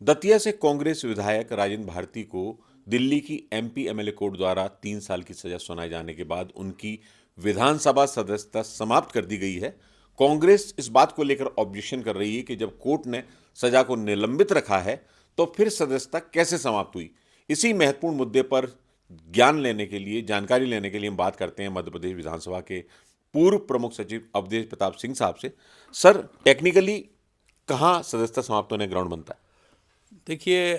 दतिया से कांग्रेस विधायक राजेंद्र भारती को दिल्ली की एमपी एमएलए कोर्ट द्वारा 3 साल की सजा सुनाए जाने के बाद उनकी विधानसभा सदस्यता समाप्त कर दी गई है। कांग्रेस इस बात को लेकर ऑब्जेक्शन कर रही है कि जब कोर्ट ने सजा को निलंबित रखा है तो फिर सदस्यता कैसे समाप्त हुई। इसी महत्वपूर्ण मुद्दे पर ज्ञान लेने के लिए, जानकारी लेने के लिए हम बात करते हैं मध्य प्रदेश विधानसभा के पूर्व प्रमुख सचिव अवधेश प्रताप सिंह साहब से। सर, टेक्निकली कहाँ सदस्यता समाप्त होने ग्राउंड बनता है? देखिए,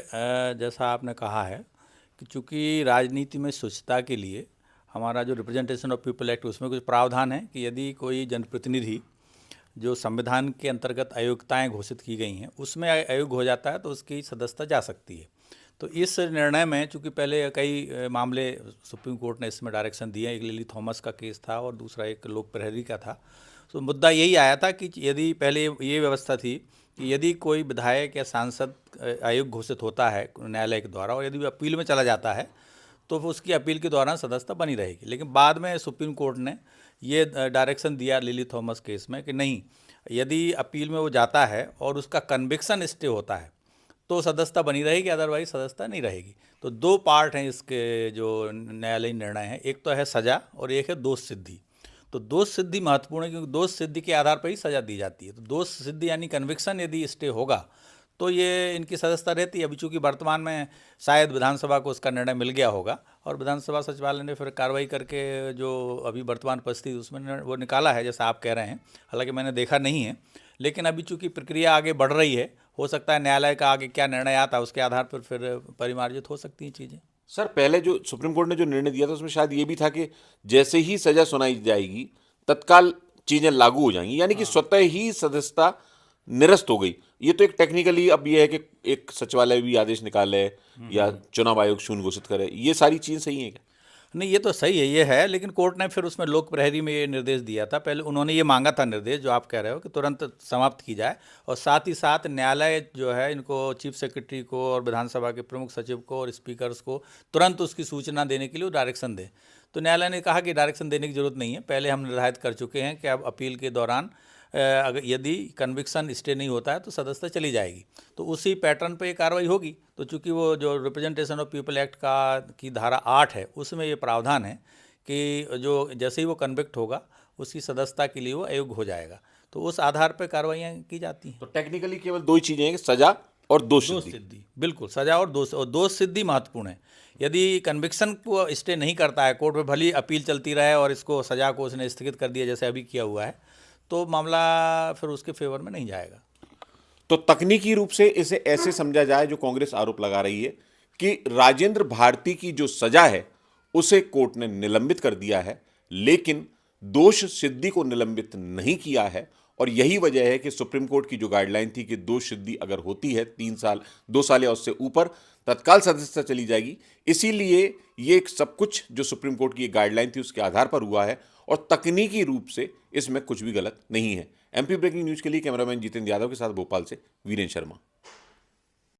जैसा आपने कहा है कि चूंकि राजनीति में स्वच्छता के लिए हमारा जो रिप्रेजेंटेशन ऑफ पीपल एक्ट उसमें कुछ प्रावधान है कि यदि कोई जनप्रतिनिधि जो संविधान के अंतर्गत अयोग्यताएं घोषित की गई हैं उसमें अयोग्य हो जाता है तो उसकी सदस्यता जा सकती है। तो इस निर्णय में चूंकि पहले कई मामले सुप्रीम कोर्ट ने इसमें डायरेक्शन दिए, एक लिली थॉमस का केस था और दूसरा एक लोक प्रहरी का था। तो मुद्दा यही आया था कि यदि पहले ये व्यवस्था थी कि यदि कोई विधायक या सांसद अयोग्य घोषित होता है न्यायालय के द्वारा और यदि वो अपील में चला जाता है तो फिर उसकी अपील के दौरान सदस्यता बनी रहेगी। लेकिन बाद में सुप्रीम कोर्ट ने ये डायरेक्शन दिया लिली थॉमस केस में कि नहीं, यदि अपील में वो जाता है और उसका कन्विक्शन स्टे होता है तो सदस्यता बनी रहेगी, अदरवाइज सदस्यता नहीं रहेगी। तो दो पार्ट हैं इसके जो न्यायालयीय निर्णय हैं, एक तो है सजा और एक है दोष सिद्धि। तो दोष सिद्धि महत्वपूर्ण है क्योंकि दोष सिद्धि के आधार पर ही सजा दी जाती है। तो दोष सिद्धि यानी कन्विक्शन यदि स्टे होगा तो ये इनकी सदस्यता रहती है। अभी चूंकि वर्तमान में शायद विधानसभा को उसका निर्णय मिल गया होगा और विधानसभा सचिवालय ने फिर कार्रवाई करके जो अभी वर्तमान परिस्थिति उसमें वो निकाला है जैसा आप कह रहे हैं। हालांकि मैंने देखा नहीं है, लेकिन अभी चूंकि प्रक्रिया आगे बढ़ रही है, हो सकता है न्यायालय का आगे क्या निर्णय आता है उसके आधार पर फिर परिमार्जित हो सकती हैं चीज़ें। सर, पहले जो सुप्रीम कोर्ट ने जो निर्णय दिया था उसमें शायद ये भी था कि जैसे ही सजा सुनाई जाएगी तत्काल चीजें लागू हो जाएंगी, यानी कि स्वतः ही सदस्यता निरस्त हो गई। ये तो एक टेक्निकली अब ये है कि एक सचिवालय भी आदेश निकाले या चुनाव आयोग शून्य घोषित करे, ये सारी चीजें सही है क्या? नहीं, ये तो सही है, ये है, लेकिन कोर्ट ने फिर उसमें लोक प्रहरी में ये निर्देश दिया था। पहले उन्होंने ये मांगा था निर्देश जो आप कह रहे हो कि तुरंत समाप्त की जाए और साथ ही साथ न्यायालय जो है इनको चीफ सेक्रेटरी को और विधानसभा के प्रमुख सचिव को और स्पीकर्स को तुरंत उसकी सूचना देने के लिए डायरेक्शन दे। तो न्यायालय ने कहा कि डायरेक्शन देने की जरूरत नहीं है, पहले हम निर्धारित कर चुके हैं कि अब अपील के दौरान अगर यदि कन्विक्शन स्टे नहीं होता है तो सदस्यता चली जाएगी। तो उसी पैटर्न पे ये कार्रवाई होगी। तो चूंकि वो जो रिप्रेजेंटेशन ऑफ पीपल एक्ट का की धारा 8 है उसमें ये प्रावधान है कि जो जैसे ही वो कन्विक्ट होगा उसकी सदस्यता के लिए वो अयोग्य हो जाएगा। तो उस आधार पर कार्रवाइयाँ की जाती हैं। तो टेक्निकली केवल दो ही चीजें हैं कि सजा और दोष दोष सिद्धि। सिद्धि, बिल्कुल, सजा और दोष सिद्धि महत्वपूर्ण है। यदि कन्विक्शन को स्टे नहीं करता है, कोर्ट में भली अपील चलती रहे और इसको सजा को उसने स्थगित कर दिया जैसे अभी किया हुआ है, तो मामला फिर उसके फेवर में नहीं जाएगा। तो तकनीकी रूप से इसे ऐसे समझा जाए, जो कांग्रेस आरोप लगा रही है कि राजेंद्र भारती की जो सजा है उसे कोर्ट ने निलंबित कर दिया है, लेकिन दोष सिद्धि को निलंबित नहीं किया है। और यही वजह है कि सुप्रीम कोर्ट की जो गाइडलाइन थी कि दोष सिद्धि अगर होती है 3 साल, 2 साल या उससे ऊपर, तत्काल सदस्यता चली जाएगी। इसीलिए ये सब कुछ जो सुप्रीम कोर्ट की गाइडलाइन थी उसके आधार पर हुआ है और तकनीकी रूप से इसमें कुछ भी गलत नहीं है। एमपी ब्रेकिंग न्यूज के लिए कैमरामैन जितेंद्र यादव के साथ भोपाल से वीरेंद्र शर्मा।